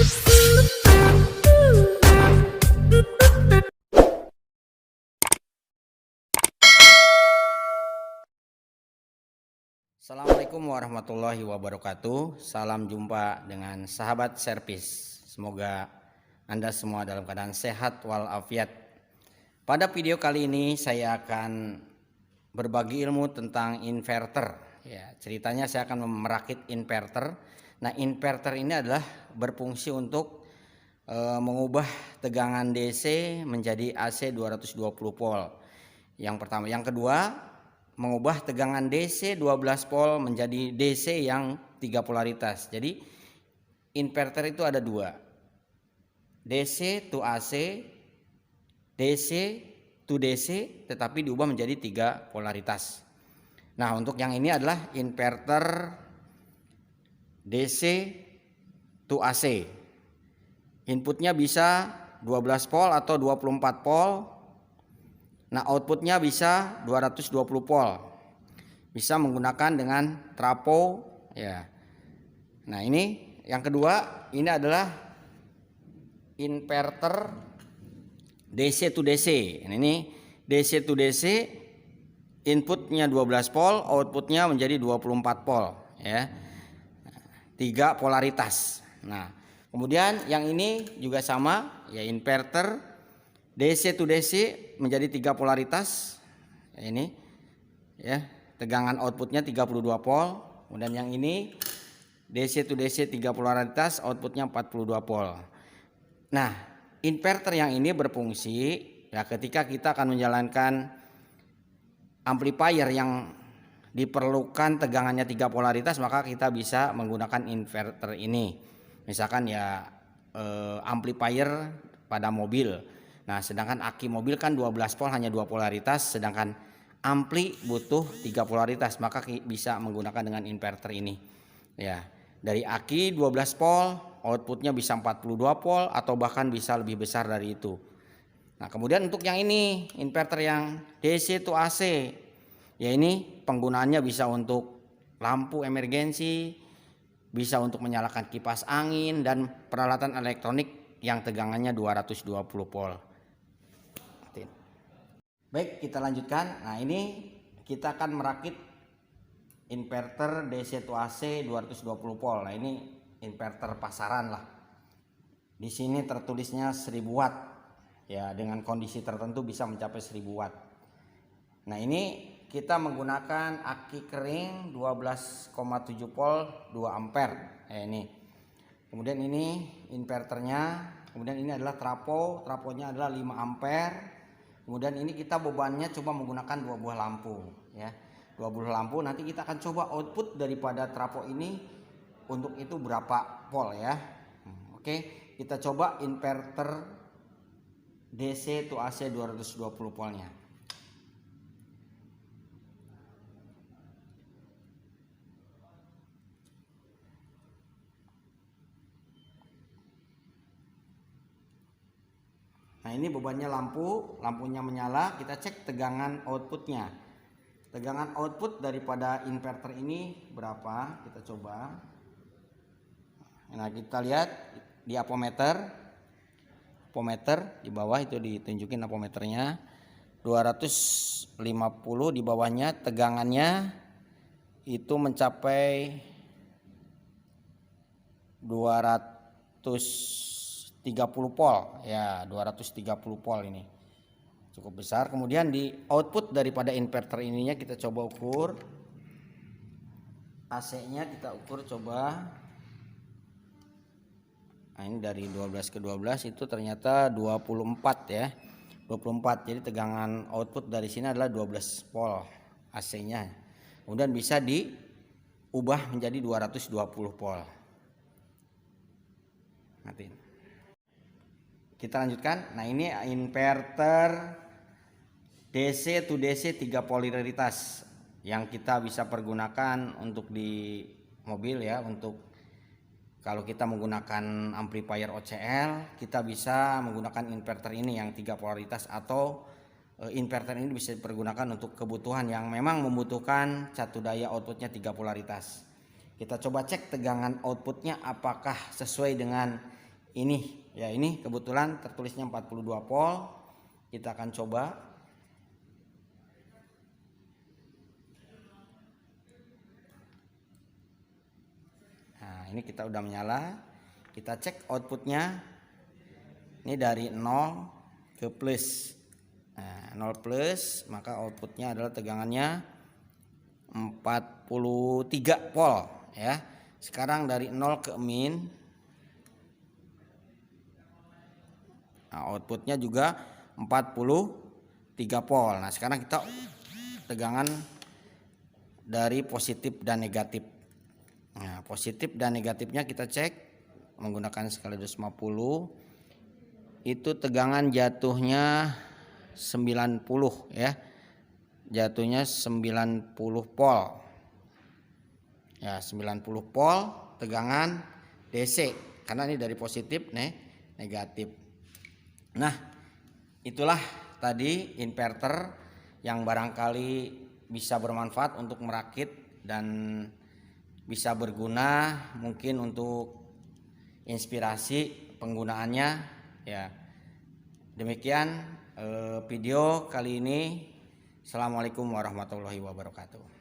Assalamualaikum warahmatullahi wabarakatuh. Salam jumpa dengan sahabat servis. Semoga Anda semua dalam keadaan sehat walafiat. Pada video kali ini saya akan berbagi ilmu tentang inverter. Ya, ceritanya saya akan merakit inverter. Nah, inverter ini adalah berfungsi untuk mengubah tegangan DC menjadi AC 220 volt. Yang pertama, yang kedua, mengubah tegangan DC 12 volt menjadi DC yang 3 polaritas. Jadi inverter itu ada dua, DC to AC, DC to DC, tetapi diubah menjadi 3 polaritas. Nah, untuk yang ini adalah inverter DC to AC. Inputnya bisa 12 volt atau 24 volt. Nah, outputnya bisa 220 volt. Bisa menggunakan dengan trafo ya. Nah, ini yang kedua, ini adalah inverter DC to DC. Ini DC to DC, inputnya 12 volt, outputnya menjadi 24 volt ya. 3 polaritas. Nah, kemudian yang ini juga sama ya, inverter DC to DC menjadi 3 polaritas. Ini ya, tegangan outputnya 32 volt. Kemudian yang ini DC to DC 3 polaritas, outputnya 42 volt. Nah, inverter yang ini berfungsi ya ketika kita akan menjalankan amplifier yang diperlukan tegangannya 3 polaritas, maka kita bisa menggunakan inverter ini. Misalkan ya amplifier pada mobil. Nah, sedangkan aki mobil kan 12 volt hanya 2 polaritas, sedangkan ampli butuh 3 polaritas, maka bisa menggunakan dengan inverter ini. Ya, dari aki 12 volt, outputnya bisa 42 volt atau bahkan bisa lebih besar dari itu. Nah, kemudian untuk yang ini, inverter yang DC to AC. Ya, ini penggunaannya bisa untuk lampu emergensi, bisa untuk menyalakan kipas angin dan peralatan elektronik yang tegangannya 220 volt. Baik, kita lanjutkan. Nah, ini kita akan merakit inverter DC to AC 220 volt. Nah, ini inverter pasaran lah. Di sini tertulisnya 1000 watt. Ya, dengan kondisi tertentu bisa mencapai 1000 watt. Nah, ini kita menggunakan aki kering 12,7 volt 2 ampere. Ini. Kemudian ini inverternya. Kemudian ini adalah trafo. Trafonya adalah 5 ampere. Kemudian ini kita bebannya coba menggunakan 2 buah lampu ya. 2 buah lampu, nanti kita akan coba output daripada trafo ini untuk itu berapa volt ya. Oke, kita coba inverter DC to AC 220 voltnya. Nah, ini bebannya lampunya menyala, kita cek tegangan outputnya. Tegangan output daripada inverter ini berapa? Kita coba. Nah, kita lihat di apometer. Apometer di bawah itu ditunjukin apometernya. 250 di bawahnya tegangannya itu mencapai 230 volt ya, 230 volt ini cukup besar. Kemudian di output daripada inverter ininya kita coba ukur. AC nya kita ukur coba. Nah, ini dari 12 ke 12 itu ternyata 24 ya, 24. Jadi tegangan output dari sini adalah 12 volt AC nya. Kemudian bisa diubah menjadi 220 volt. Nanti kita lanjutkan. Nah, ini inverter DC to DC 3 polaritas yang kita bisa pergunakan untuk di mobil ya. Untuk kalau kita menggunakan amplifier OCL, kita bisa menggunakan inverter ini yang 3 polaritas, atau inverter ini bisa dipergunakan untuk kebutuhan yang memang membutuhkan satu daya outputnya 3 polaritas. Kita coba cek tegangan outputnya apakah sesuai dengan ini ya, ini kebetulan tertulisnya 42 volt. Kita akan coba. Nah, ini kita udah menyala. Kita cek outputnya. Ini dari 0 ke plus. Nah, 0 plus, maka outputnya adalah tegangannya 43 volt ya. Sekarang dari 0 ke min. Nah, outputnya juga 43 volt. Nah, sekarang kita tegangan dari positif dan negatif. Nah, positif dan negatifnya kita cek menggunakan skala 250. Itu tegangan jatuhnya 90 ya. Jatuhnya 90 volt. Ya, 90 volt tegangan DC karena ini dari positif negatif. Nah, itulah tadi inverter yang barangkali bisa bermanfaat untuk merakit dan bisa berguna mungkin untuk inspirasi penggunaannya ya. Demikian video kali ini. Assalamualaikum warahmatullahi wabarakatuh.